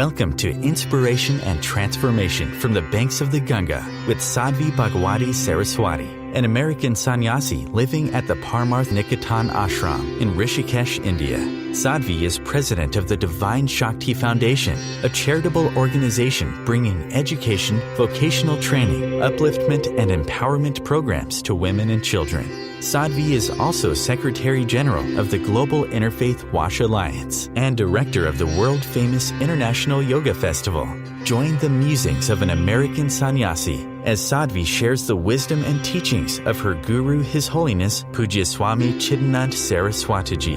Welcome to Inspiration and Transformation from the Banks of the Ganga with Sadhvi Bhagawati Saraswati, an American sannyasi living at the Parmarth Niketan ashram in Rishikesh, India. Sadhvi is president of the Divine Shakti Foundation, a charitable organization bringing education, vocational training, upliftment, and empowerment programs to women and children. Sadhvi is also Secretary General of the Global Interfaith Wash Alliance and Director of the world-famous International Yoga Festival. Join the musings of an American sannyasi as Sadhvi shares the wisdom and teachings of her guru, His Holiness Pujya Swami Chidanand Saraswati Ji.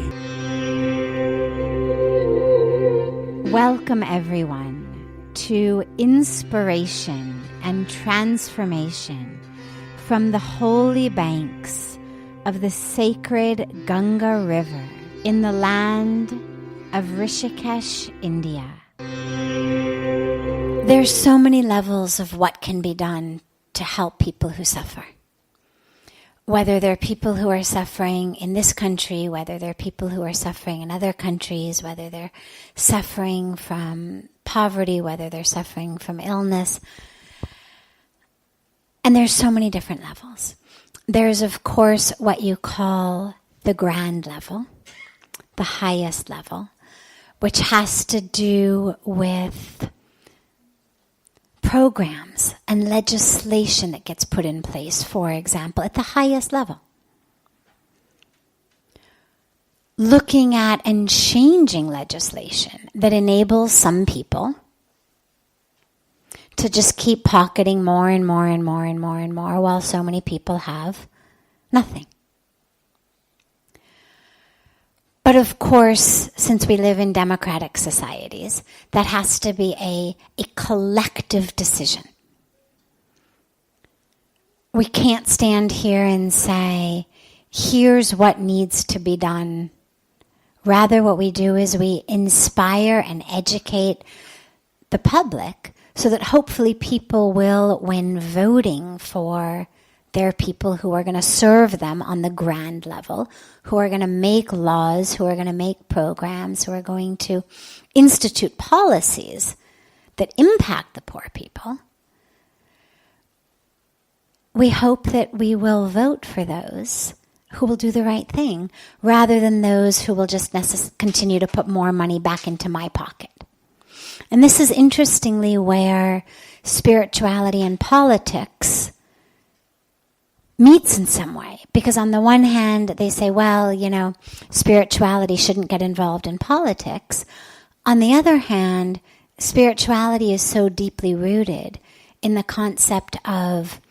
Welcome everyone to Inspiration and Transformation from the holy banks of the sacred Ganga River in the land of Rishikesh, India. There's so many levels of what can be done to help people who suffer. Whether they're people who are suffering in this country, whether they're people who are suffering in other countries, whether they're suffering from poverty, whether they're suffering from illness. And there's so many different levels. There's, of course, what you call the grand level, the highest level, which has to do with programs and legislation that gets put in place, for example, at the highest level. Looking at and changing legislation that enables some people to just keep pocketing more and more and more and more and more while so many people have nothing. But of course, since we live in democratic societies, that has to be a collective decision. We can't stand here and say, here's what needs to be done. Rather, what we do is we inspire and educate the public so that hopefully people will, when voting for their people who are going to serve them on the grand level, who are going to make laws, who are going to make programs, who are going to institute policies that impact the poor people, we hope that we will vote for those who will do the right thing, rather than those who will just continue to put more money back into my pocket. And this is interestingly where spirituality and politics meets in some way. Because on the one hand, they say, well, spirituality shouldn't get involved in politics. On the other hand, spirituality is so deeply rooted in the concept of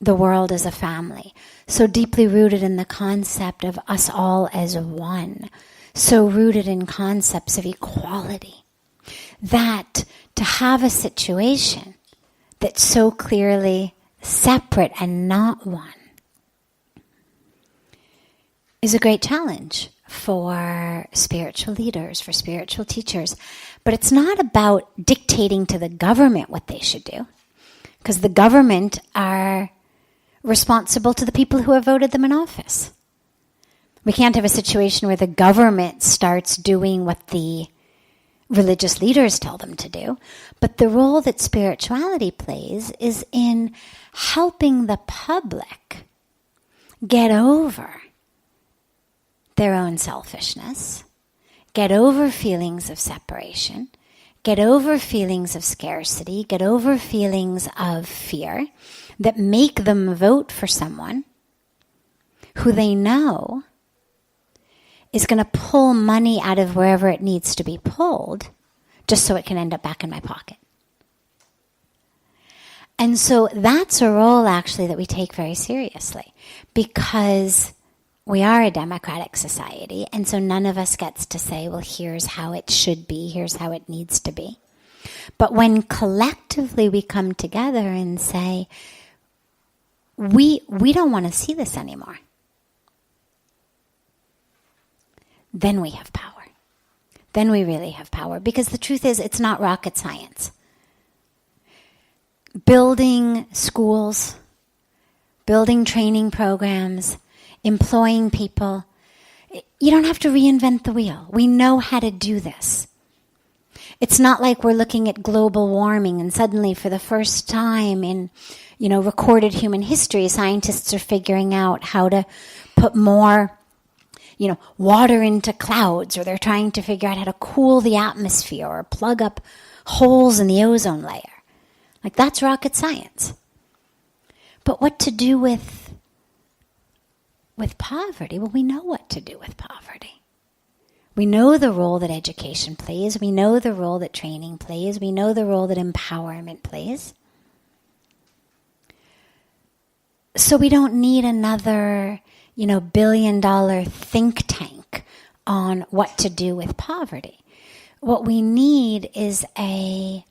the world as a family. So deeply rooted in the concept of us all as one. So rooted in concepts of equality. That to have a situation that's so clearly separate and not one is a great challenge for spiritual leaders, for spiritual teachers. But it's not about dictating to the government what they should do, because the government are responsible to the people who have voted them in office. We can't have a situation where the government starts doing what the religious leaders tell them to do, but the role that spirituality plays is in helping the public get over their own selfishness, get over feelings of separation, get over feelings of scarcity, get over feelings of fear that make them vote for someone who they know is going to pull money out of wherever it needs to be pulled, just so it can end up back in my pocket. And so that's a role actually that we take very seriously, because we are a democratic society, and so none of us gets to say, well, here's how it should be, here's how it needs to be. But when collectively we come together and say, we don't want to see this anymore, then we have power. Then we really have power. Because the truth is, it's not rocket science. Building schools, building training programs, employing people, you don't have to reinvent the wheel. We know how to do this. It's not like we're looking at global warming and suddenly for the first time in, recorded human history, scientists are figuring out how to put more, water into clouds, or they're trying to figure out how to cool the atmosphere or plug up holes in the ozone layer. Like, that's rocket science. But what to do with poverty? Well, we know what to do with poverty. We know the role that education plays. We know the role that training plays. We know the role that empowerment plays. So we don't need another, billion-dollar think tank on what to do with poverty. What we need is a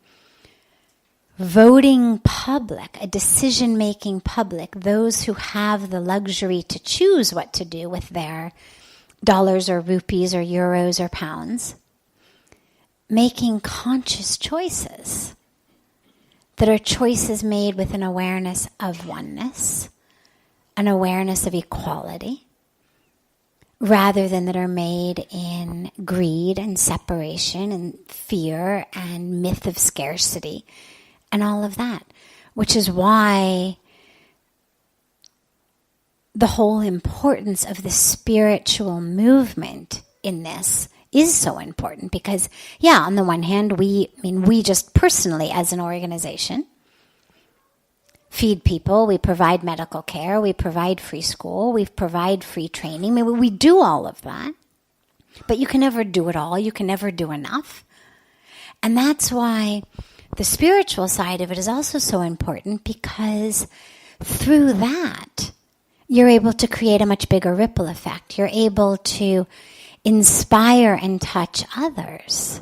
voting public, a decision-making public, those who have the luxury to choose what to do with their dollars or rupees or euros or pounds, making conscious choices that are choices made with an awareness of oneness, an awareness of equality, rather than that are made in greed and separation and fear and myth of scarcity and all of that, which is why the whole importance of the spiritual movement in this is so important. Because, on the one hand, we just personally as an organization feed people, we provide medical care, we provide free school, we provide free training. We do all of that. But you can never do it all. You can never do enough. And that's why the spiritual side of it is also so important, because through that, you're able to create a much bigger ripple effect. You're able to inspire and touch others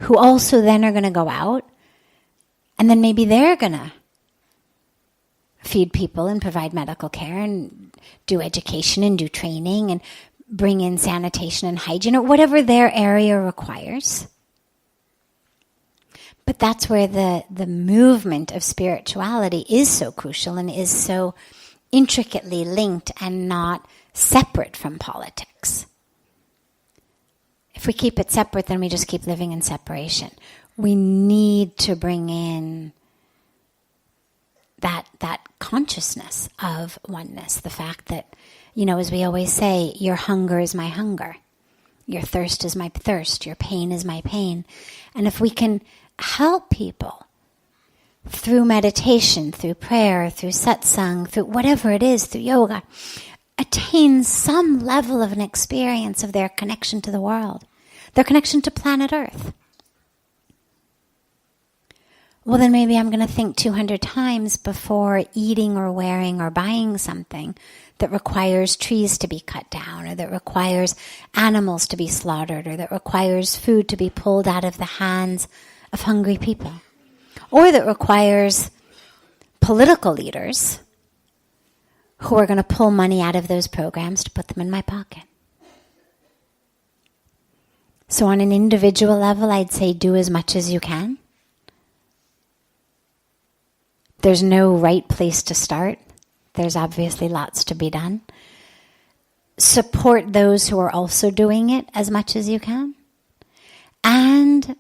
who also then are going to go out, and then maybe they're going to feed people and provide medical care and do education and do training and bring in sanitation and hygiene or whatever their area requires. But that's where the movement of spirituality is so crucial and is so intricately linked and not separate from politics. If we keep it separate, then we just keep living in separation. We need to bring in that consciousness of oneness, the fact that, as we always say, your hunger is my hunger, your thirst is my thirst, your pain is my pain. And if we can help people through meditation, through prayer, through satsang, through whatever it is, through yoga, attain some level of an experience of their connection to the world, their connection to planet Earth. Well, then maybe I'm going to think 200 times before eating or wearing or buying something that requires trees to be cut down, or that requires animals to be slaughtered, or that requires food to be pulled out of the hands of hungry people, or that requires political leaders who are going to pull money out of those programs to put them in my pocket. So on an individual level, I'd say do as much as you can. There's no right place to start. There's obviously lots to be done. Support those who are also doing it as much as you can. And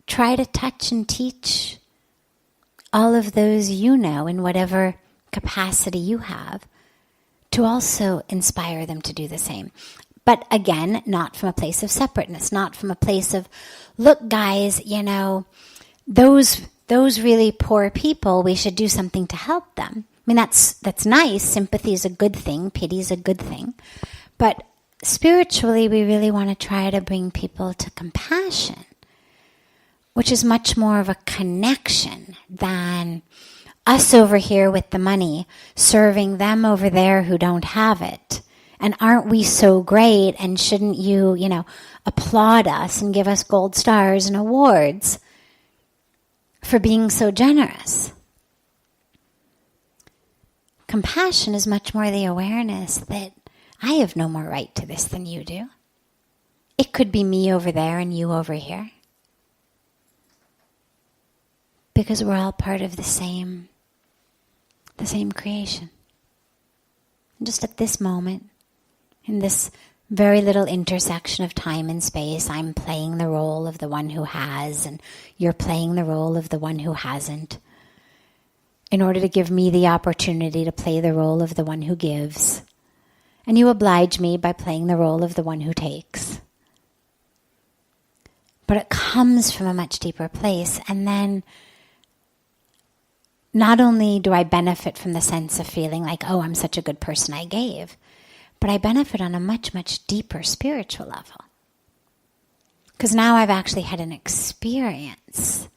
try to touch and teach all of those in whatever capacity you have, to also inspire them to do the same. But again, not from a place of separateness, not from a place of, look guys, those really poor people, we should do something to help them. I mean, that's nice. Sympathy is a good thing. Pity is a good thing. But spiritually, we really want to try to bring people to compassion, which is much more of a connection than us over here with the money, serving them over there who don't have it. And aren't we so great, and shouldn't you, applaud us and give us gold stars and awards for being so generous? Compassion is much more the awareness that I have no more right to this than you do. It could be me over there and you over here. Because we're all part of the same creation. And just at this moment, in this Very little intersection of time and space. I'm playing the role of the one who has, and you're playing the role of the one who hasn't, in order to give me the opportunity to play the role of the one who gives. And you oblige me by playing the role of the one who takes. But it comes from a much deeper place. And then not only do I benefit from the sense of feeling like, oh, I'm such a good person, I gave, but I benefit on a much, much deeper spiritual level. Because now I've actually had an experience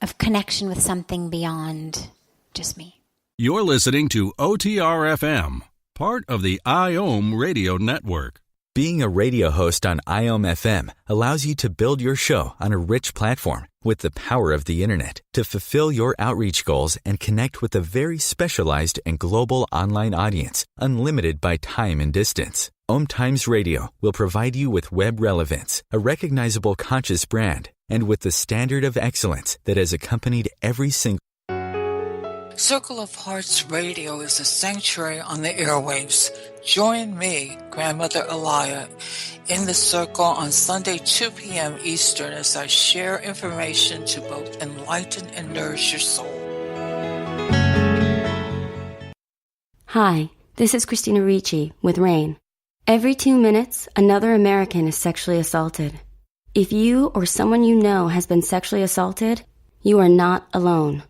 of connection with something beyond just me. You're listening to OTR-FM, part of the IOM radio network. Being a radio host on IOM FM allows you to build your show on a rich platform with the power of the internet to fulfill your outreach goals and connect with a very specialized and global online audience, unlimited by time and distance. OMTimes Radio will provide you with web relevance, a recognizable conscious brand, and with the standard of excellence that has accompanied every single Circle of Hearts Radio is a sanctuary on the airwaves. Join me, Grandmother Elia, in the circle on Sunday 2 p.m. Eastern as I share information to both enlighten and nourish your soul. Hi, this is Christina Ricci with RAIN. Every 2 minutes, another American is sexually assaulted. If you or someone you know has been sexually assaulted, you are not alone.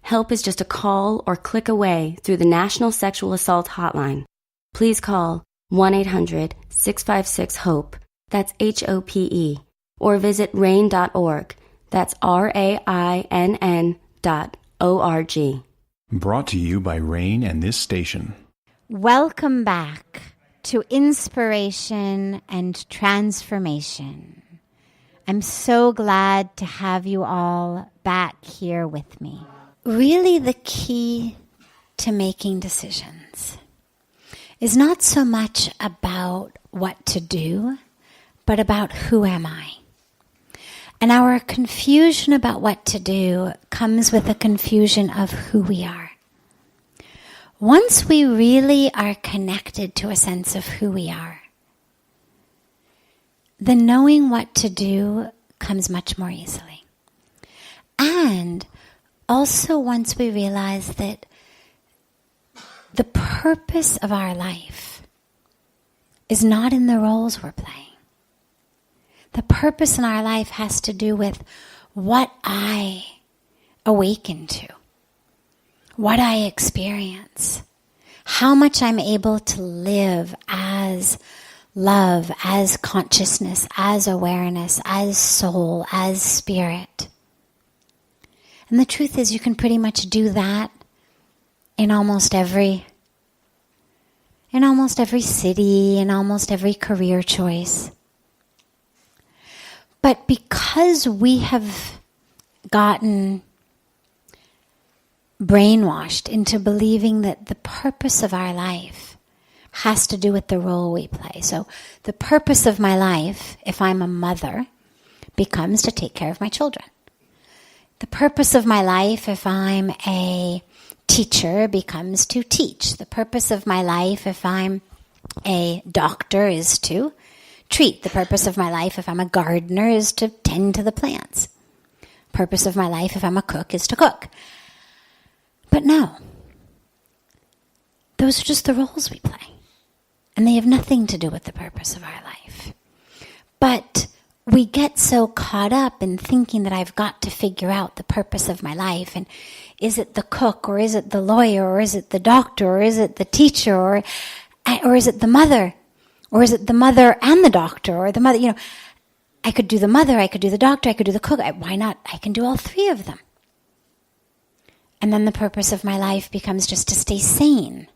Help is just a call or click away through the National Sexual Assault Hotline. Please call 1-800-656-HOPE, that's HOPE, or visit RAIN.org, that's RAINN.org. Brought to you by RAIN and this station. Welcome back to Inspiration and Transformation. I'm so glad to have you all back here with me. Really, the key to making decisions is not so much about what to do, but about who am I. And our confusion about what to do comes with a confusion of who we are. Once we really are connected to a sense of who we are, then knowing what to do comes much more easily. And also, once we realize that the purpose of our life is not in the roles we're playing. The purpose in our life has to do with what I awaken to, what I experience, how much I'm able to live as love, as consciousness, as awareness, as soul, as spirit. And the truth is, you can pretty much do that in almost every city, in almost every career choice. But because we have gotten brainwashed into believing that the purpose of our life has to do with the role we play. So the purpose of my life, if I'm a mother, becomes to take care of my children. The purpose of my life, if I'm a teacher, becomes to teach. The purpose of my life, if I'm a doctor, is to treat. The purpose of my life, if I'm a gardener, is to tend to the plants. Purpose of my life, if I'm a cook, is to cook. But no, those are just the roles we play. And they have nothing to do with the purpose of our life. But we get so caught up in thinking that I've got to figure out the purpose of my life. And is it the cook, or is it the lawyer, or is it the doctor, or is it the teacher, or is it the mother? Or is it the mother and the doctor, or the mother? I could do the mother, I could do the doctor, I could do the cook. Why not? I can do all three of them. And then the purpose of my life becomes just to stay sane.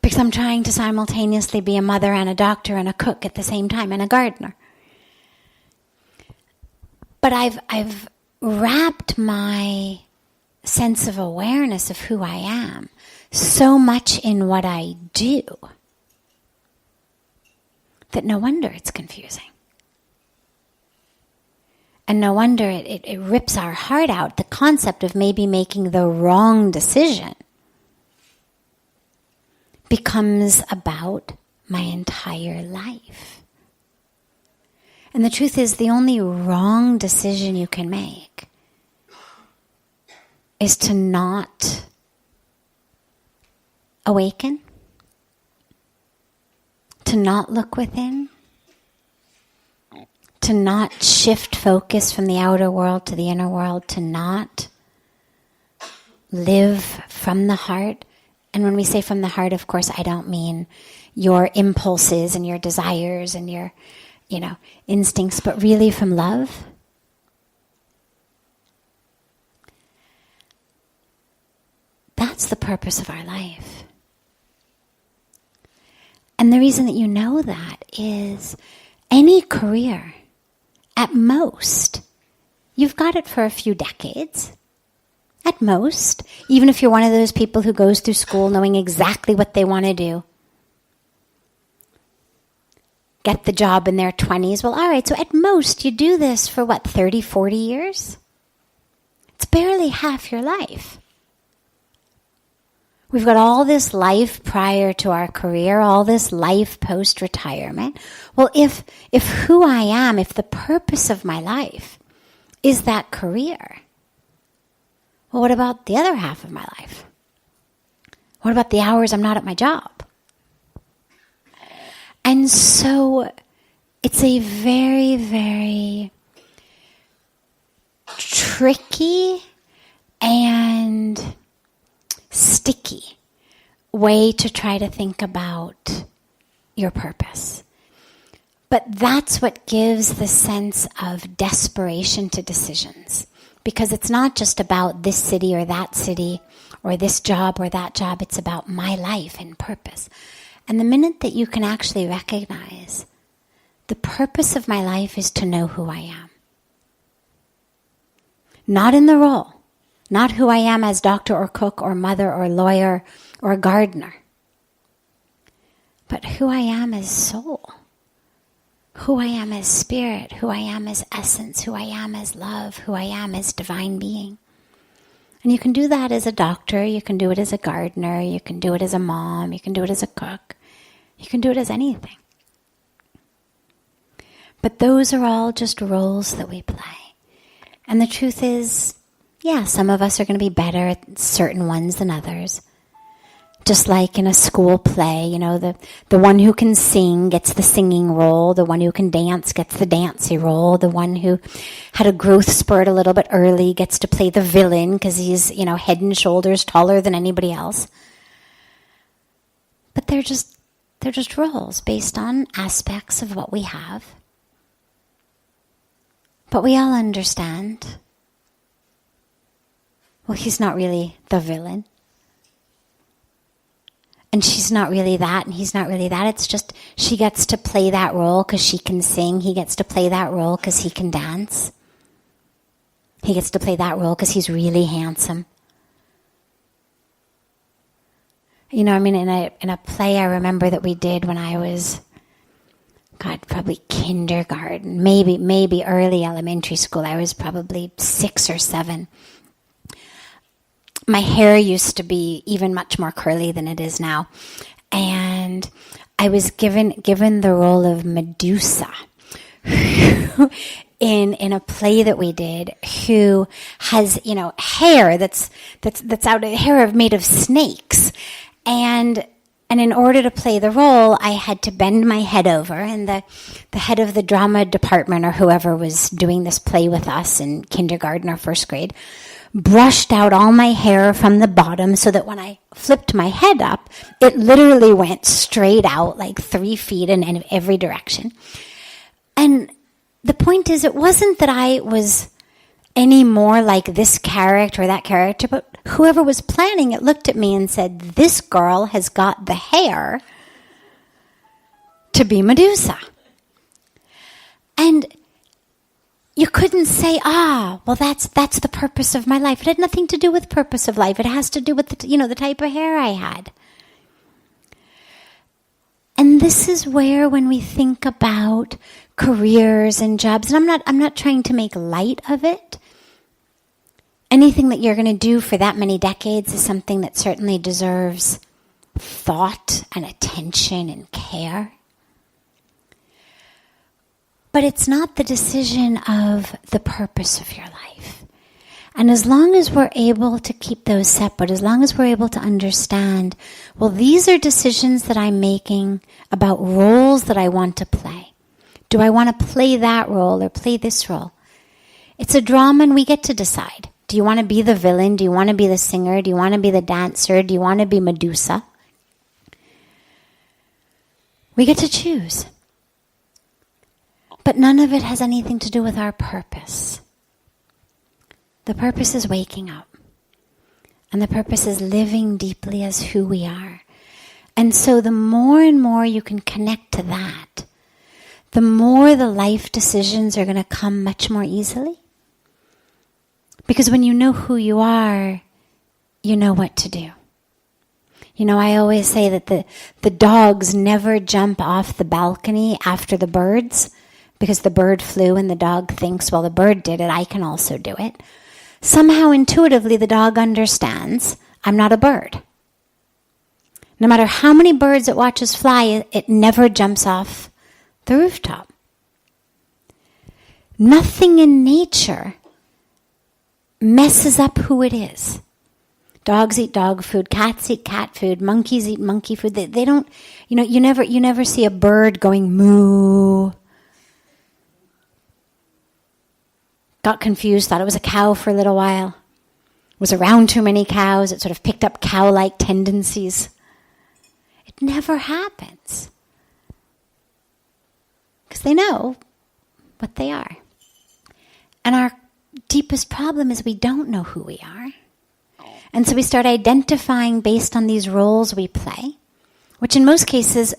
Because I'm trying to simultaneously be a mother and a doctor and a cook at the same time, and a gardener. But I've wrapped my sense of awareness of who I am so much in what I do that no wonder it's confusing. And no wonder it rips our heart out, the concept of maybe making the wrong decision becomes about my entire life. And the truth is, the only wrong decision you can make is to not awaken, to not look within, to not shift focus from the outer world to the inner world, to not live from the heart. And when we say from the heart, of course, I don't mean your impulses and your desires and your, instincts, but really from love. That's the purpose of our life. And the reason that you know that is any career, at most, you've got it for a few decades. At most, even if you're one of those people who goes through school knowing exactly what they want to do. Get the job in their 20s. Well, all right, so at most you do this for 30, 40 years? It's barely half your life. We've got all this life prior to our career, all this life post-retirement. Well, if who I am, if the purpose of my life is that career, well, what about the other half of my life? What about the hours I'm not at my job? And so it's a very, very tricky and sticky way to try to think about your purpose. But that's what gives the sense of desperation to decisions. Because it's not just about this city or that city or this job or that job. It's about my life and purpose. And the minute that you can actually recognize the purpose of my life is to know who I am. Not in the role. Not who I am as doctor or cook or mother or lawyer or gardener. But who I am as soul. Who I am as spirit. Who I am as essence. Who I am as love. Who I am as divine being. And you can do that as a doctor. You can do it as a gardener. You can do it as a mom. You can do it as a cook. You can do it as anything. But those are all just roles that we play. And the truth is, yeah, some of us are going to be better at certain ones than others. Just like in a school play, the one who can sing gets the singing role. The one who can dance gets the dancey role. The one who had a growth spurt a little bit early gets to play the villain because he's, head and shoulders taller than anybody else. But they're just roles based on aspects of what we have. But we all understand, well, he's not really the villain. And she's not really that, and he's not really that. It's just she gets to play that role because she can sing. He gets to play that role because he can dance. He gets to play that role because he's really handsome. In a play I remember that we did when I was, probably kindergarten, maybe early elementary school. I was probably 6 or 7. My hair used to be even much more curly than it is now. And I was given the role of Medusa in a play that we did, who has, hair that's out, hair made of snakes. And in order to play the role, I had to bend my head over, and the head of the drama department or whoever was doing this play with us in kindergarten or first grade brushed out all my hair from the bottom so that when I flipped my head up, it literally went straight out 3 feet in every direction. And the point is, it wasn't that I was any more like this character or that character, but whoever was planning it looked at me and said, this girl has got the hair to be Medusa. And you couldn't say, well, that's the purpose of my life. It had nothing to do with purpose of life. It has to do with the type of hair I had. And this is where, when we think about careers and jobs, and I'm not trying to make light of it. Anything that you're going to do for that many decades is something that certainly deserves thought and attention and care. But it's not the decision of the purpose of your life. And as long as we're able to keep those separate, as long as we're able to understand, well, these are decisions that I'm making about roles that I want to play. Do I want to play that role or play this role? It's a drama and we get to decide. Do you want to be the villain? Do you want to be the singer? Do you want to be the dancer? Do you want to be Medusa? We get to choose. But none of it has anything to do with our purpose. The purpose is waking up. And the purpose is living deeply as who we are. And so the more and more you can connect to that, the more the life decisions are going to come much more easily. Because when you know who you are, you know what to do. You know, I always say that the dogs never jump off the balcony after the birds, because the bird flew and the dog thinks, well, the bird did it, I can also do it. Somehow intuitively the dog understands, I'm not a bird. No matter how many birds it watches fly, it never jumps off the rooftop. Nothing in nature messes up who it is. Dogs eat dog food, cats eat cat food, monkeys eat monkey food. They don't, you never see a bird going moo. Got confused, thought it was a cow for a little while. Was around too many cows, it sort of picked up cow-like tendencies. It never happens. Because they know what they are. And our deepest problem is we don't know who we are. And so we start identifying based on these roles we play, which in most cases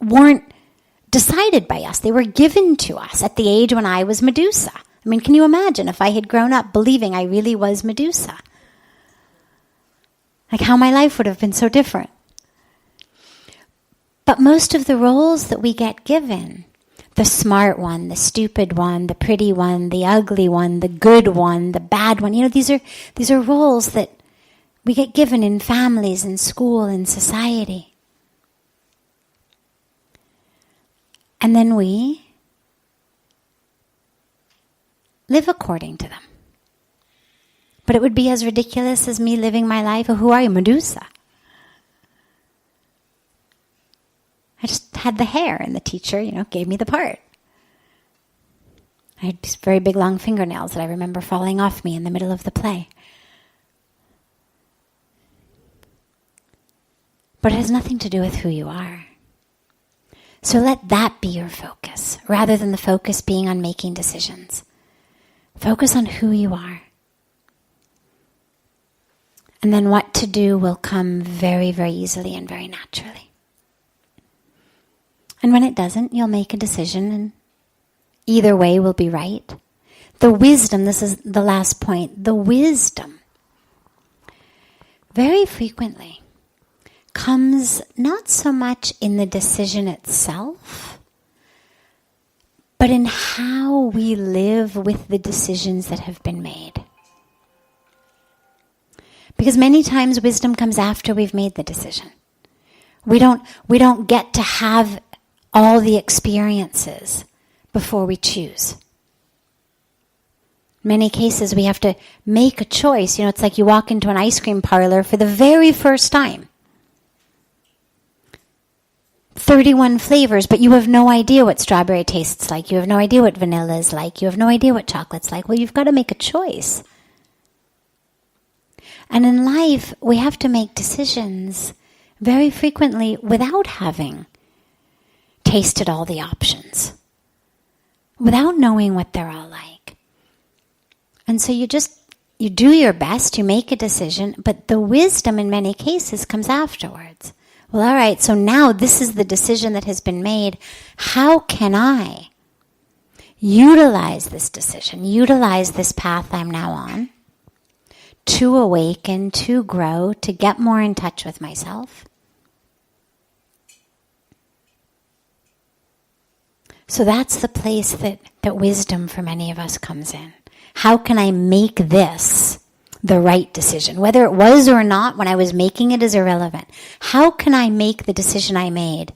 weren't decided by us. They were given to us at the age when I was Medusa. I mean, can you imagine if I had grown up believing I really was Medusa? Like how my life would have been so different. But most of the roles that we get given, the smart one, the stupid one, the pretty one, the ugly one, the good one, the bad one, these are roles that we get given in families, in school, in society. And then we live according to them. But it would be as ridiculous as me living my life. Who are you, Medusa? I just had the hair and the teacher, gave me the part. I had these very big long fingernails that I remember falling off me in the middle of the play. But it has nothing to do with who you are. So let that be your focus, rather than the focus being on making decisions. Focus on who you are. And then what to do will come very, very easily and very naturally. And when it doesn't, you'll make a decision, and either way will be right. The wisdom, this is the last point, the wisdom very frequently comes not so much in the decision itself, but in how we live with the decisions that have been made. Because many times wisdom comes after we've made the decision. We don't get to have all the experiences before we choose. In many cases we have to make a choice. It's like you walk into an ice cream parlor for the very first time. 31 flavors, but you have no idea what strawberry tastes like. You have no idea what vanilla is like. You have no idea what chocolate's like. Well, you've got to make a choice. And in life, we have to make decisions very frequently without having tasted all the options, without knowing what they're all like. And so you do your best, you make a decision, but the wisdom in many cases comes afterwards. Well, all right, so now this is the decision that has been made. How can I utilize this decision, utilize this path I'm now on, to awaken, to grow, to get more in touch with myself? So that's the place that wisdom for many of us comes in. How can I make this the right decision? Whether it was or not when I was making it is irrelevant. How can I make the decision I made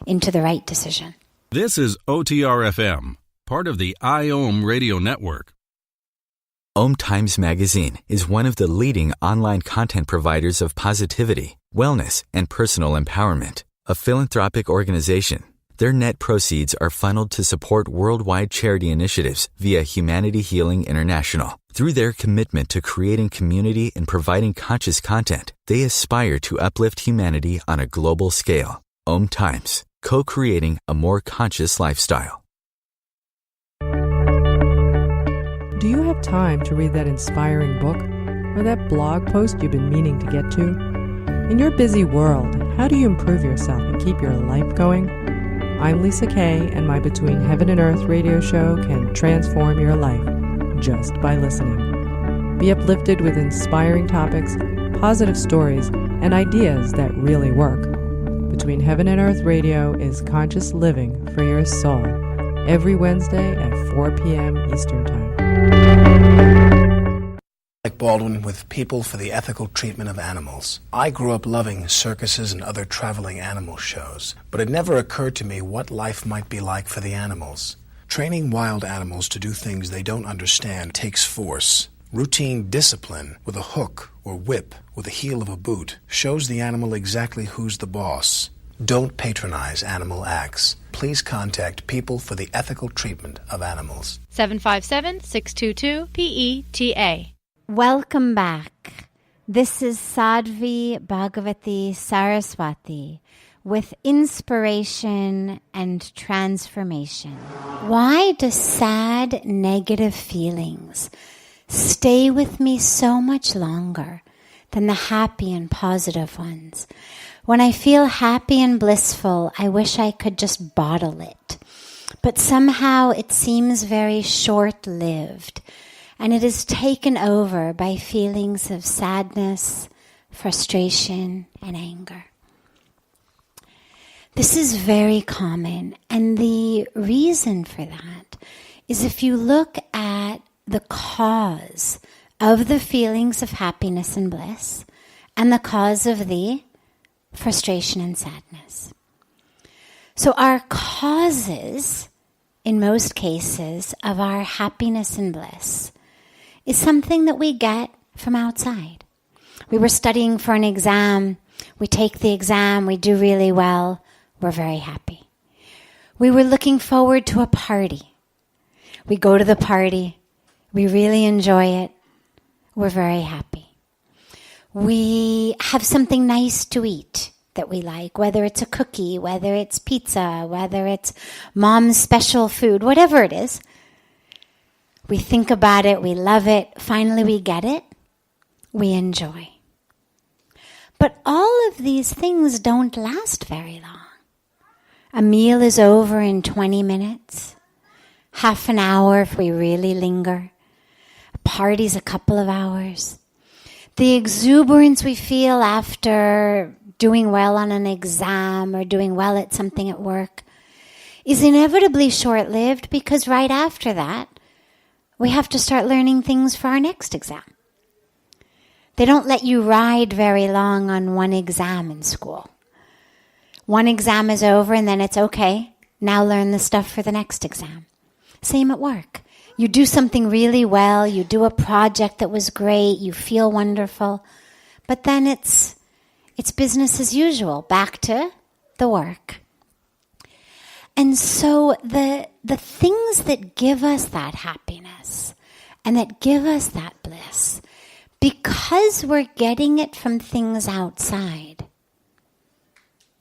into the right decision? This is OTR-FM, part of the IOM radio network. OMTimes magazine is one of the leading online content providers of positivity, wellness, and personal empowerment. A philanthropic organization, their net proceeds are funneled to support worldwide charity initiatives via Humanity Healing International. Through their commitment to creating community and providing conscious content, they aspire to uplift humanity on a global scale. OMTimes, co-creating a more conscious lifestyle. Do you have time to read that inspiring book or that blog post you've been meaning to get to? In your busy world, how do you improve yourself and keep your life going? I'm Lisa Kay, and my Between Heaven and Earth radio show can transform your life just by listening. Be uplifted with inspiring topics, positive stories, and ideas that really work. Between Heaven and Earth radio is conscious living for your soul, every Wednesday at 4 p.m. Eastern Time. Like Baldwin with People for the Ethical Treatment of Animals. I grew up loving circuses and other traveling animal shows, but it never occurred to me what life might be like for the animals. Training wild animals to do things they don't understand takes force. Routine discipline with a hook or whip with the heel of a boot shows the animal exactly who's the boss. Don't patronize animal acts. Please contact People for the Ethical Treatment of Animals. 757-622-PETA. Welcome back. This is Sadhvi Bhagawati Saraswati with inspiration and transformation. Why do sad, negative feelings stay with me so much longer than the happy and positive ones? When I feel happy and blissful, I wish I could just bottle it. But somehow it seems very short-lived, and it is taken over by feelings of sadness, frustration, and anger. This is very common, and the reason for that is if you look at the cause of the feelings of happiness and bliss and the cause of the frustration and sadness. So our causes, in most cases, of our happiness and bliss is something that we get from outside. We were studying for an exam, we take the exam, we do really well, we're very happy. We were looking forward to a party. We go to the party, we really enjoy it, we're very happy. We have something nice to eat that we like, whether it's a cookie, whether it's pizza, whether it's mom's special food, whatever it is. We think about it, we love it, finally we get it, we enjoy. But all of these things don't last very long. A meal is over in 20 minutes, half an hour if we really linger. A party's a couple of hours. The exuberance we feel after doing well on an exam or doing well at something at work is inevitably short-lived because right after that, we have to start learning things for our next exam. They don't let you ride very long on one exam in school. One exam is over and then it's okay. Now learn the stuff for the next exam. Same at work. You do something really well, you do a project that was great, you feel wonderful, but then it's business as usual, back to the work. And so the things that give us that happiness and that give us that bliss, because we're getting it from things outside,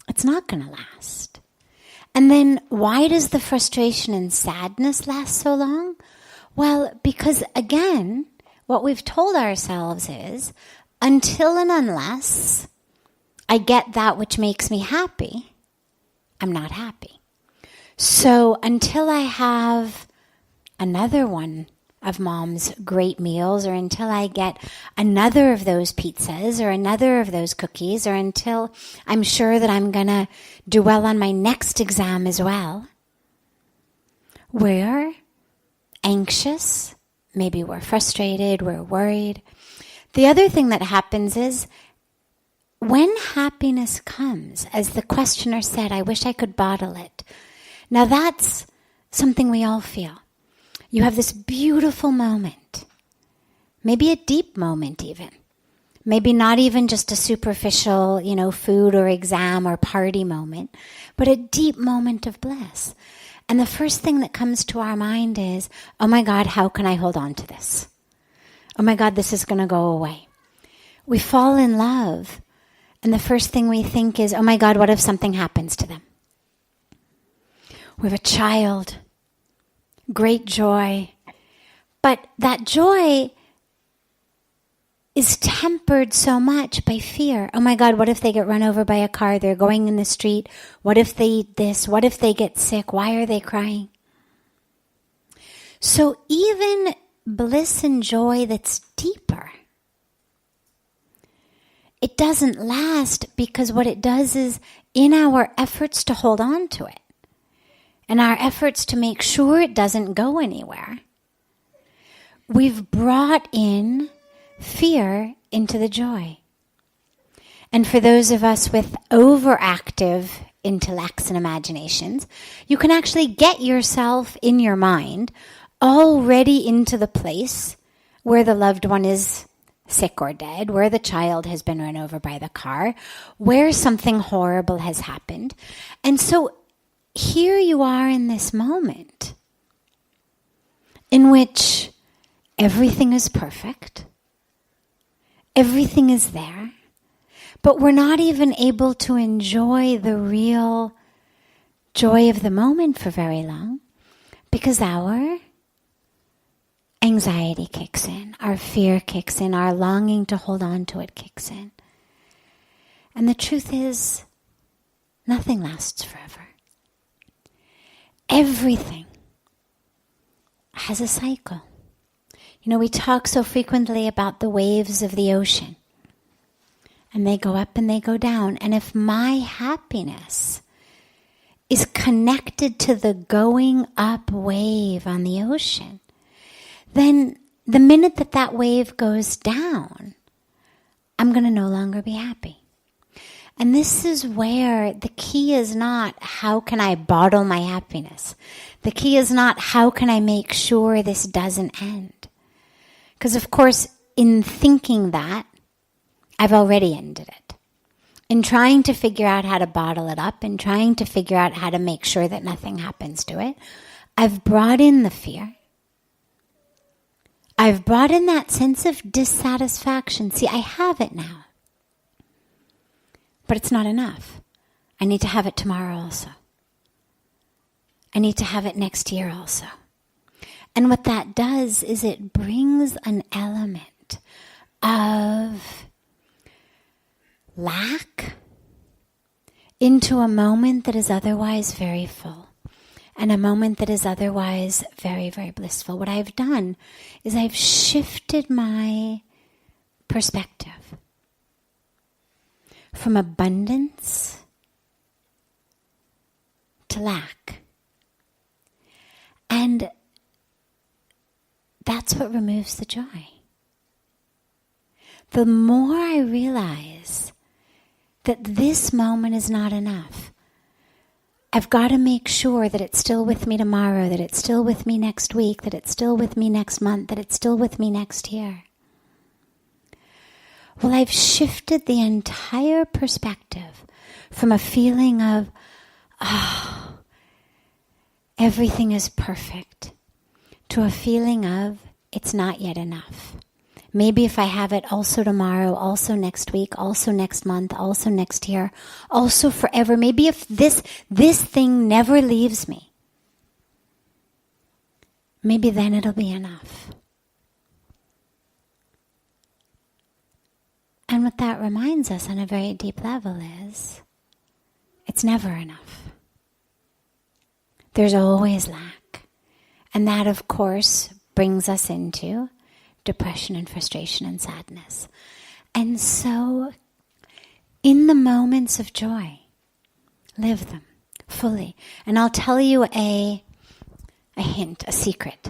it's not going to last. And then why does the frustration and sadness last so long? Well, because again, what we've told ourselves is, until and unless I get that which makes me happy, I'm not happy. So until I have another one of mom's great meals, or until I get another of those pizzas or another of those cookies, or until I'm sure that I'm going to do well on my next exam as well, we're anxious, maybe we're frustrated, we're worried. The other thing that happens is when happiness comes, as the questioner said, I wish I could bottle it. Now that's something we all feel. You have this beautiful moment, maybe a deep moment even. Maybe not even just a superficial, food or exam or party moment, but a deep moment of bliss. And the first thing that comes to our mind is, oh my God, how can I hold on to this? Oh my God, this is going to go away. We fall in love, and the first thing we think is, oh my God, what if something happens to them? We have a child, great joy, but that joy is tempered so much by fear. Oh my God, what if they get run over by a car? They're going in the street. What if they eat this? What if they get sick? Why are they crying? So even bliss and joy that's deeper, it doesn't last, because what it does is, in our efforts to hold on to it, and our efforts to make sure it doesn't go anywhere, we've brought in fear into the joy. And for those of us with overactive intellects and imaginations, you can actually get yourself in your mind already into the place where the loved one is sick or dead, where the child has been run over by the car, where something horrible has happened. And so here you are in this moment in which everything is perfect. Everything is there, but we're not even able to enjoy the real joy of the moment for very long, because our anxiety kicks in, our fear kicks in, our longing to hold on to it kicks in. And the truth is, nothing lasts forever. Everything has a cycle. We talk so frequently about the waves of the ocean. And they go up and they go down. And if my happiness is connected to the going up wave on the ocean, then the minute that wave goes down, I'm going to no longer be happy. And this is where the key is not, how can I bottle my happiness? The key is not, how can I make sure this doesn't end? Because, of course, in thinking that, I've already ended it. In trying to figure out how to bottle it up, and trying to figure out how to make sure that nothing happens to it, I've brought in the fear. I've brought in that sense of dissatisfaction. See, I have it now. But it's not enough. I need to have it tomorrow also. I need to have it next year also. And what that does is it brings an element of lack into a moment that is otherwise very full, and a moment that is otherwise very, very blissful. What I've done is I've shifted my perspective from abundance to lack. And that's what removes the joy. The more I realize that this moment is not enough, I've got to make sure that it's still with me tomorrow, that it's still with me next week, that it's still with me next month, that it's still with me next year. Well, I've shifted the entire perspective from a feeling of, everything is perfect, to a feeling of, it's not yet enough. Maybe if I have it also tomorrow, also next week, also next month, also next year, also forever. Maybe if this thing never leaves me, maybe then it'll be enough. And what that reminds us on a very deep level is, it's never enough. There's always lack. And that, of course, brings us into depression and frustration and sadness. And so, in the moments of joy, live them fully. And I'll tell you a hint, a secret.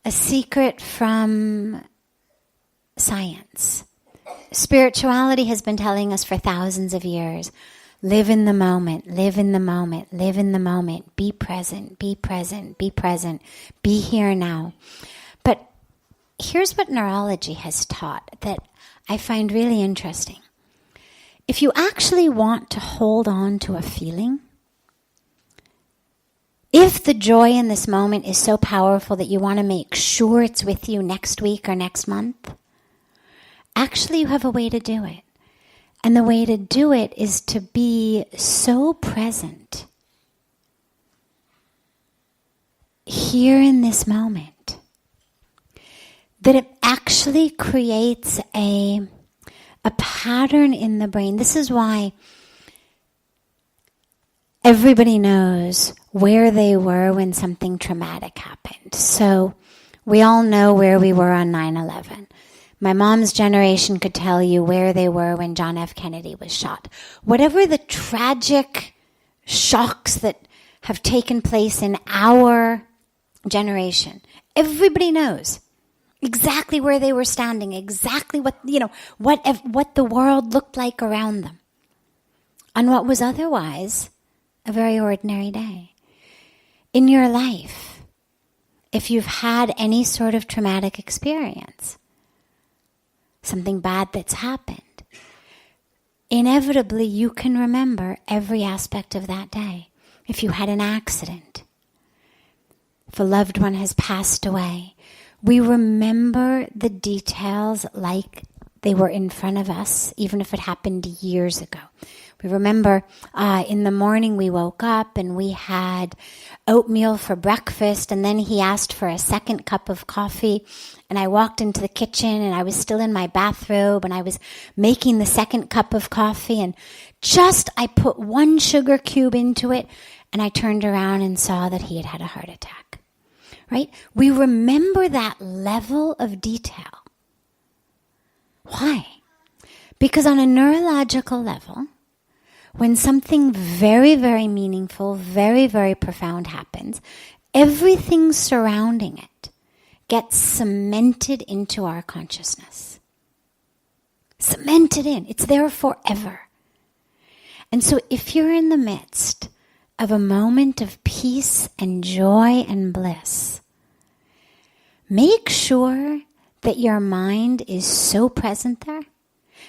A secret from science. Spirituality has been telling us for thousands of years, live in the moment, live in the moment, live in the moment, be present, be present, be present, be here now. But here's what neurology has taught that I find really interesting. If you actually want to hold on to a feeling, if the joy in this moment is so powerful that you want to make sure it's with you next week or next month, actually you have a way to do it. And the way to do it is to be so present here in this moment that it actually creates a pattern in the brain. This is why everybody knows where they were when something traumatic happened. So we all know where we were on 9/11. My mom's generation could tell you where they were when John F. Kennedy was shot. Whatever the tragic shocks that have taken place in our generation, everybody knows exactly where they were standing, exactly what the world looked like around them on what was otherwise a very ordinary day. In your life, if you've had any sort of traumatic experience, something bad that's happened, inevitably you can remember every aspect of that day. If you had an accident, if a loved one has passed away, we remember the details like they were in front of us, even if it happened years ago. We remember in the morning we woke up and we had oatmeal for breakfast, and then he asked for a second cup of coffee, and I walked into the kitchen and I was still in my bathrobe and I was making the second cup of coffee, and just I put one sugar cube into it and I turned around and saw that he had had a heart attack. Right? We remember that level of detail. Why? Because on a neurological level, when something very, very meaningful, very, very profound happens, everything surrounding it gets cemented into our consciousness. Cemented in. It's there forever. And so if you're in the midst of a moment of peace and joy and bliss, make sure that your mind is so present there.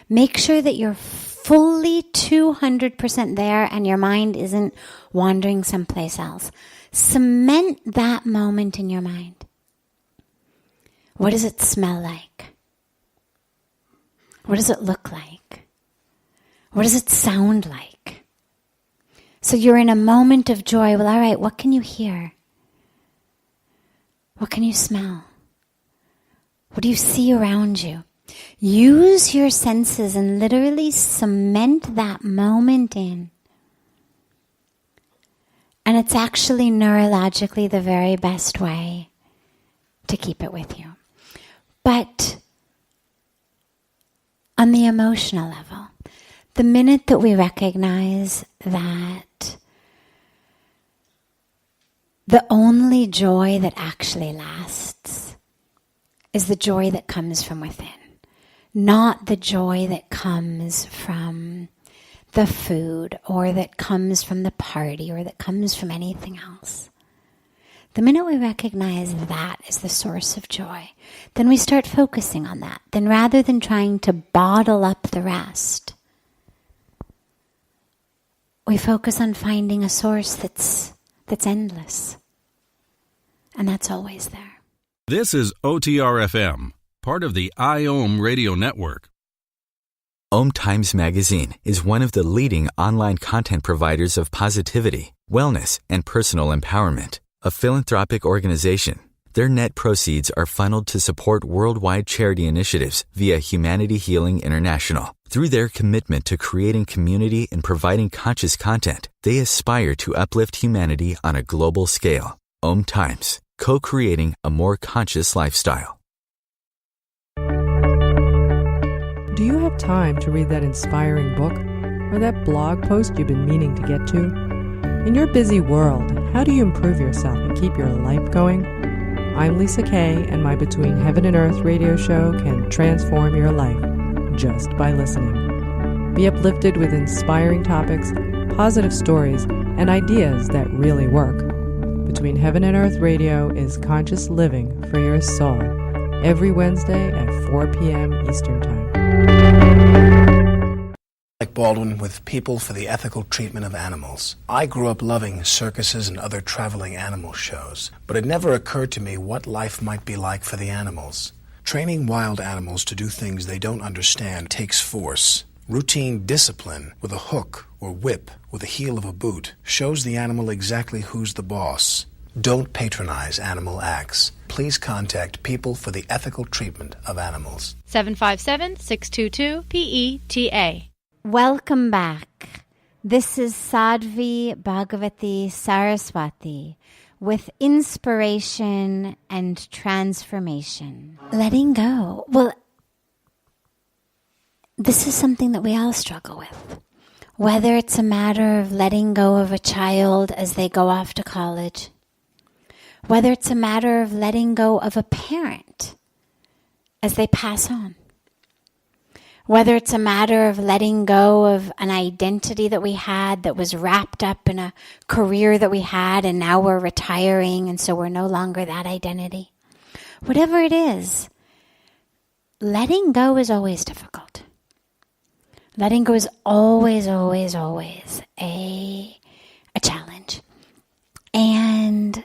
Make sure that you're fully 200% there and your mind isn't wandering someplace else. Cement that moment in your mind. What does it smell like? What does it look like? What does it sound like? So you're in a moment of joy. Well, all right, what can you hear? What can you smell? What do you see around you? Use your senses and literally cement that moment in. And it's actually neurologically the very best way to keep it with you. But on the emotional level, the minute that we recognize that the only joy that actually lasts is the joy that comes from within, not the joy that comes from the food or that comes from the party or that comes from anything else. The minute we recognize that is the source of joy, then we start focusing on that. Then rather than trying to bottle up the rest, we focus on finding a source that's endless. And that's always there. This is OTR-FM, part of the IOM radio network. OMTimes magazine is one of the leading online content providers of positivity, wellness, and personal empowerment. A philanthropic organization, their net proceeds are funneled to support worldwide charity initiatives via Humanity Healing International. Through their commitment to creating community and providing conscious content, they aspire to uplift humanity on a global scale. OMTimes, co-creating a more conscious lifestyle. Do you have time to read that inspiring book or that blog post you've been meaning to get to? In your busy world, how do you improve yourself and keep your life going? I'm Lisa Kay, and my Between Heaven and Earth radio show can transform your life just by listening. Be uplifted with inspiring topics, positive stories, and ideas that really work. Between Heaven and Earth Radio is conscious living for your soul, every Wednesday at 4 p.m. Eastern Time. Like Baldwin with People for the Ethical Treatment of Animals. I grew up loving circuses and other traveling animal shows, but it never occurred to me what life might be like for the animals. Training wild animals to do things they don't understand takes force. Routine discipline with a hook or whip with the heel of a boot shows the animal exactly who's the boss. Don't patronize animal acts. Please contact People for the Ethical Treatment of Animals. 757-622-PETA. Welcome back. This is Sadhvi Bhagawati Saraswati with inspiration and transformation. Letting go. Well, this is something that we all struggle with. Whether it's a matter of letting go of a child as they go off to college, whether it's a matter of letting go of a parent as they pass on, whether it's a matter of letting go of an identity that we had that was wrapped up in a career that we had and now we're retiring and so we're no longer that identity. Whatever it is, letting go is always difficult. Letting go is always, always, always a challenge. And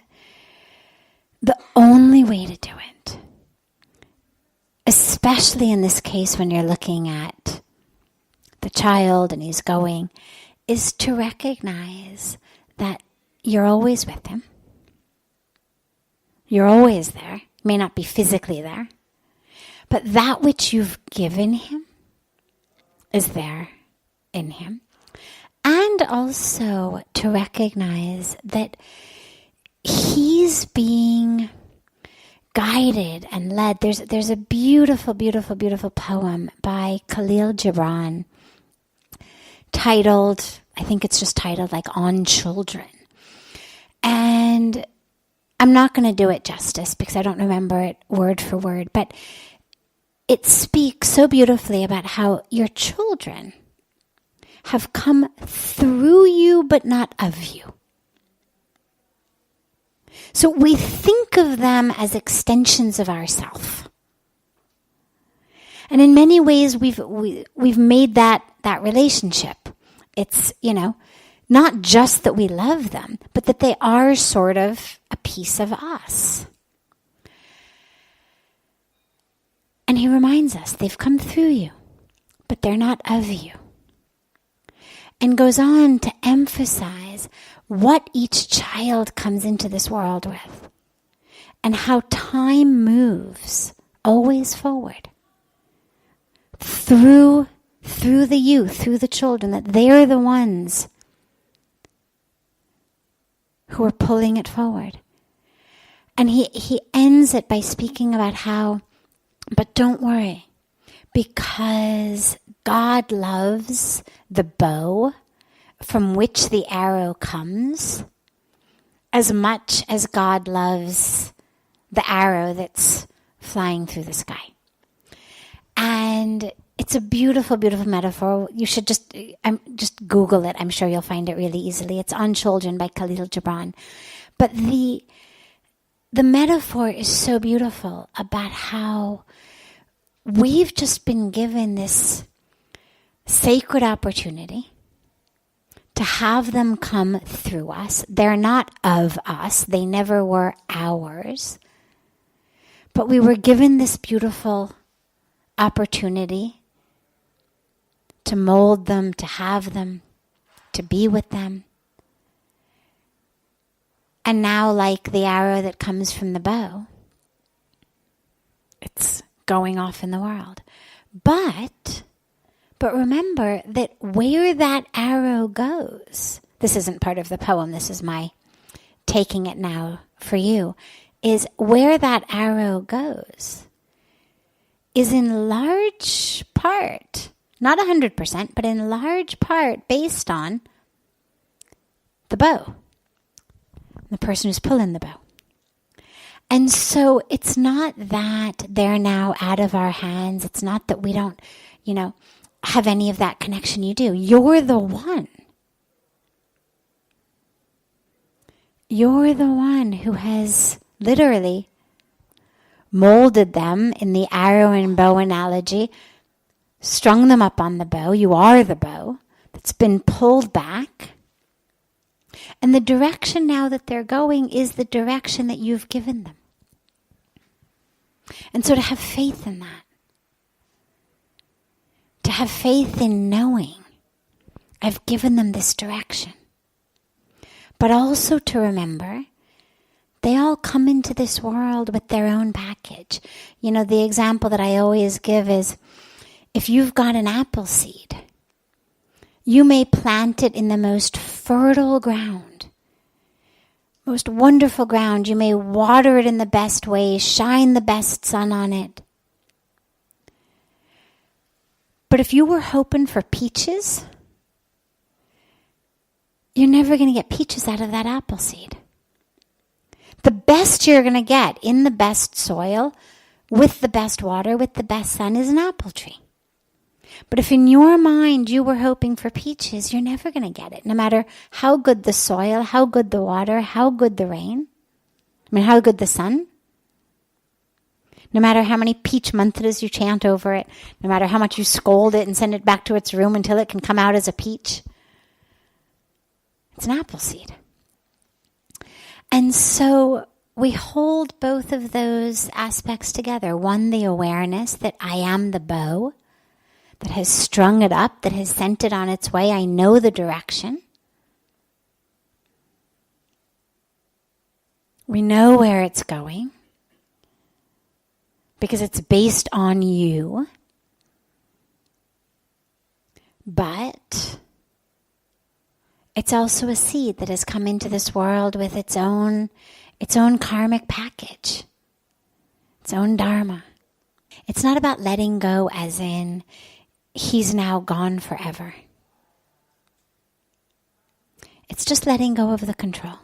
the only way to do it, especially in this case when you're looking at the child and he's going, is to recognize that you're always with him. You're always there. You may not be physically there, but that which you've given him is there in him. And also to recognize that he's being guided and led. There's a beautiful, beautiful, beautiful poem by Khalil Gibran titled, I think it's just titled like On Children. And I'm not going to do it justice because I don't remember it word for word, but it speaks so beautifully about how your children have come through you but not of you. So we think of them as extensions of ourselves. And in many ways we've made that relationship. It's, not just that we love them, but that they are sort of a piece of us. And he reminds us they've come through you, but they're not of you. And goes on to emphasize what each child comes into this world with and how time moves always forward through the youth, through the children, that they're the ones who are pulling it forward. And he ends it by speaking about how, but don't worry, because God loves the bow from which the arrow comes as much as God loves the arrow that's flying through the sky. And it's a beautiful, beautiful metaphor. You should just Google it. I'm sure you'll find it really easily. It's On Children by Khalil Gibran. But the metaphor is so beautiful about how we've just been given this sacred opportunity to have them come through us. They're not of us. They never were ours. But we were given this beautiful opportunity to mold them, to have them, to be with them. And now, like the arrow that comes from the bow, it's going off in the world. But remember that where that arrow goes, this isn't part of the poem, this is my taking it now for you, is where that arrow goes is in large part, not 100%, but in large part based on the bow, the person who's pulling the bow. And so it's not that they're now out of our hands. It's not that we don't, have any of that connection. You do. You're the one. You're the one who has literally molded them in the arrow and bow analogy, strung them up on the bow. You are the bow that's been pulled back. And the direction now that they're going is the direction that you've given them. And so to have faith in that, to have faith in knowing I've given them this direction, but also to remember they all come into this world with their own package. The example that I always give is if you've got an apple seed, you may plant it in the most fertile ground, most wonderful ground. You may water it in the best way, shine the best sun on it. But if you were hoping for peaches, you're never going to get peaches out of that apple seed. The best you're going to get in the best soil, with the best water, with the best sun, is an apple tree. But if in your mind you were hoping for peaches, you're never going to get it. No matter how good the soil, how good the water, how good the rain. How good the sun. No matter how many peach mantras you chant over it. No matter how much you scold it and send it back to its room until it can come out as a peach. It's an apple seed. And so we hold both of those aspects together. One, the awareness that I am the bow that has strung it up, that has sent it on its way. I know the direction. We know where it's going because it's based on you. But it's also a seed that has come into this world with its own karmic package, its own dharma. It's not about letting go as in he's now gone forever. It's just letting go of the control.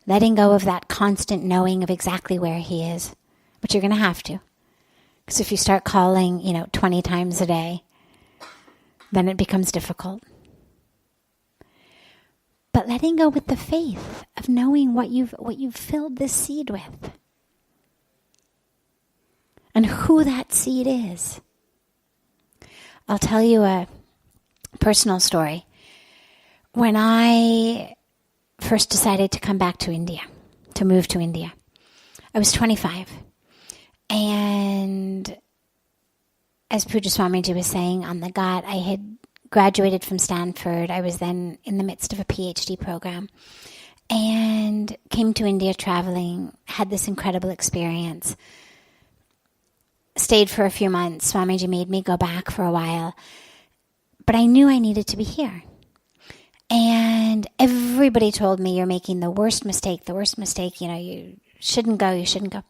Letting go of that constant knowing of exactly where he is, which you're going to have to. Because if you start calling, 20 times a day, then it becomes difficult. But letting go with the faith of knowing what you've filled this seed with. And who that seed is. I'll tell you a personal story. When I first decided to come back to India, to move to India, I was 25. And as Pujya Swamiji was saying on the Ghat, I had graduated from Stanford. I was then in the midst of a PhD program and came to India traveling, had this incredible experience. Stayed for a few months. Swamiji made me go back for a while. But I knew I needed to be here. And everybody told me, you're making the worst mistake. You shouldn't go.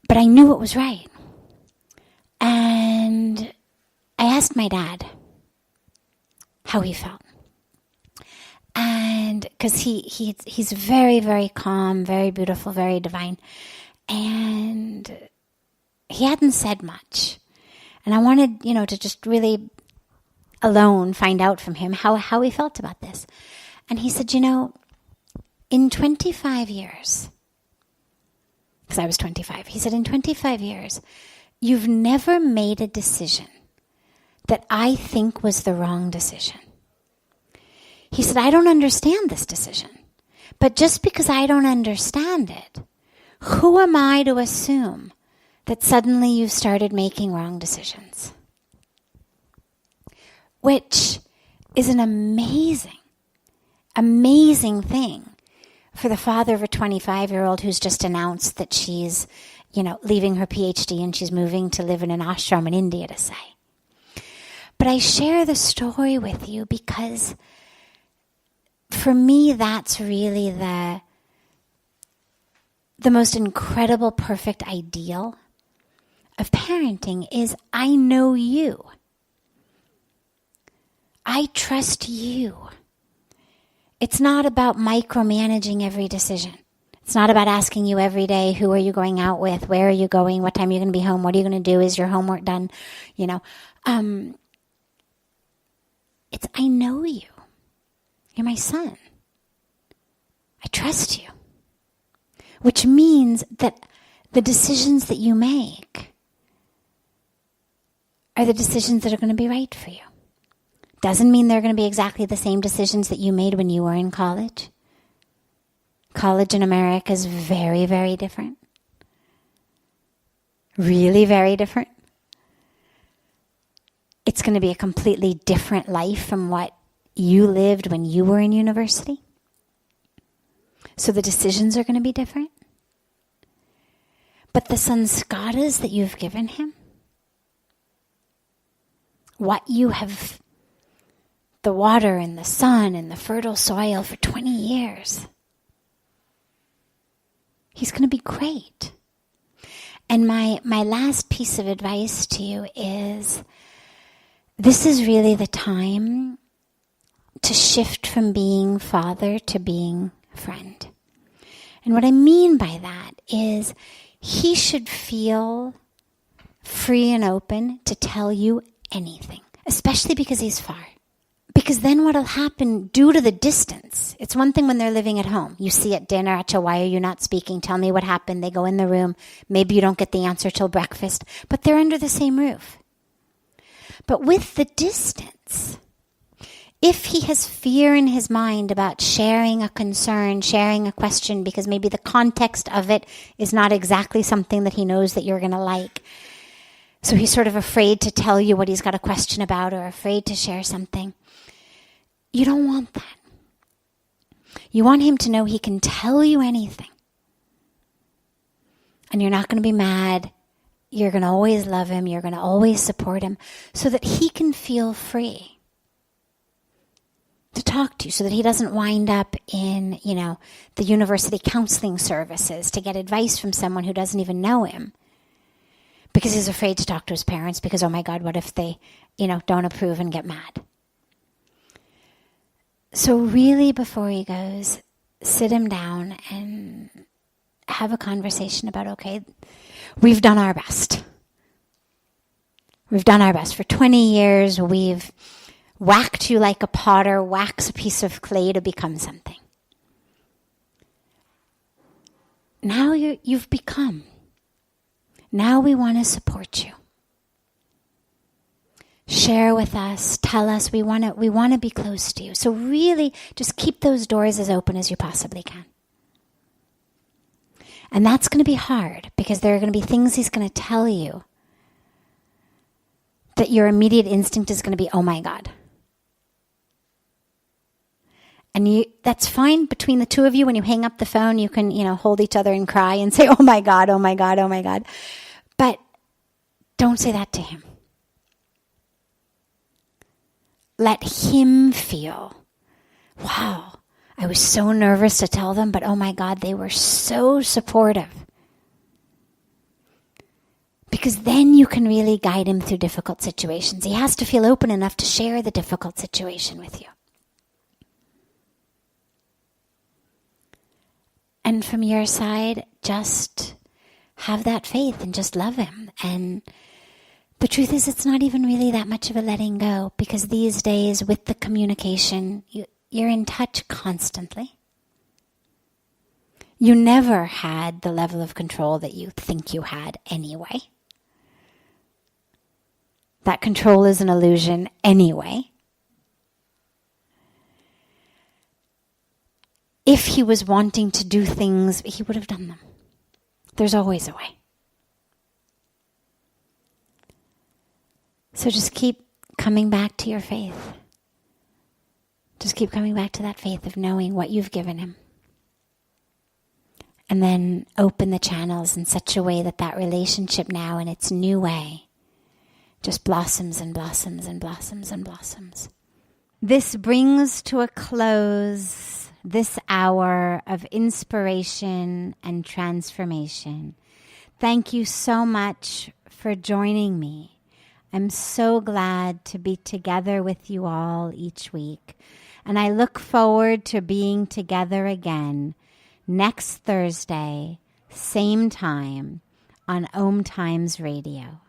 But I knew it was right. And I asked my dad how he felt. And because he's very, very calm, very beautiful, very divine. And he hadn't said much. And I wanted, to just really alone find out from him how he felt about this. And he said, in 25 years, because I was 25, he said, in 25 years, you've never made a decision that I think was the wrong decision. He said, I don't understand this decision. But just because I don't understand it, who am I to assume that suddenly you've started making wrong decisions? Which is an amazing, amazing thing for the father of a 25-year-old who's just announced that she's, leaving her PhD and she's moving to live in an ashram in India to say. But I share the story with you because for me, that's really the most incredible, perfect ideal of parenting is I know you. I trust you. It's not about micromanaging every decision. It's not about asking you every day, who are you going out with? Where are you going? What time are you going to be home? What are you going to do? Is your homework done? It's, I know you. You're my son. I trust you. Which means that the decisions that you make are the decisions that are going to be right for you. Doesn't mean they're going to be exactly the same decisions that you made when you were in college. College in America is very, very different. Really very different. It's going to be a completely different life from what you lived when you were in university. So the decisions are going to be different. But the sanskaras that you've given him, what you have, the water and the sun and the fertile soil for 20 years, he's going to be great. And my last piece of advice to you is, this is really the time to shift from being father to being friend. And what I mean by that is, he should feel free and open to tell you anything, especially because he's far. Because then what'll happen due to the distance, it's one thing when they're living at home. You see at dinner, Acha, why are you not speaking? Tell me what happened. They go in the room. Maybe you don't get the answer till breakfast, but they're under the same roof. But with the distance, if he has fear in his mind about sharing a concern, sharing a question, because maybe the context of it is not exactly something that he knows that you're going to like, so he's sort of afraid to tell you what he's got a question about or afraid to share something, you don't want that. You want him to know he can tell you anything. And you're not going to be mad. You're going to always love him. You're going to always support him so that he can feel free to talk to you, so that he doesn't wind up in, the university counseling services to get advice from someone who doesn't even know him because he's afraid to talk to his parents because, oh my God, what if they, don't approve and get mad? So really, before he goes, sit him down and have a conversation about, okay, we've done our best. We've done our best. For 20 years, we've whacked you like a potter whacks a piece of clay to become something. Now you've become. Now we want to support you. Share with us, tell us, we want to be close to you. So really, just keep those doors as open as you possibly can. And that's going to be hard because there are going to be things he's going to tell you that your immediate instinct is going to be, oh my God. And that's fine between the two of you. When you hang up the phone, you can, hold each other and cry and say, oh my God, oh my God, oh my God. But don't say that to him. Let him feel, wow, I was so nervous to tell them, but oh my God, they were so supportive. Because then you can really guide him through difficult situations. He has to feel open enough to share the difficult situation with you. And from your side, just have that faith and just love him. And the truth is, it's not even really that much of a letting go, because these days with the communication, you're in touch constantly. You never had the level of control that you think you had anyway. That control is an illusion anyway. If he was wanting to do things, he would have done them. There's always a way. So just keep coming back to your faith. Just keep coming back to that faith of knowing what you've given him. And then open the channels in such a way that that relationship now in its new way just blossoms and blossoms and blossoms and blossoms. This brings to a close this hour of inspiration and transformation. Thank you so much for joining me. I'm so glad to be together with you all each week. And I look forward to being together again next Thursday, same time on OMTimes Radio.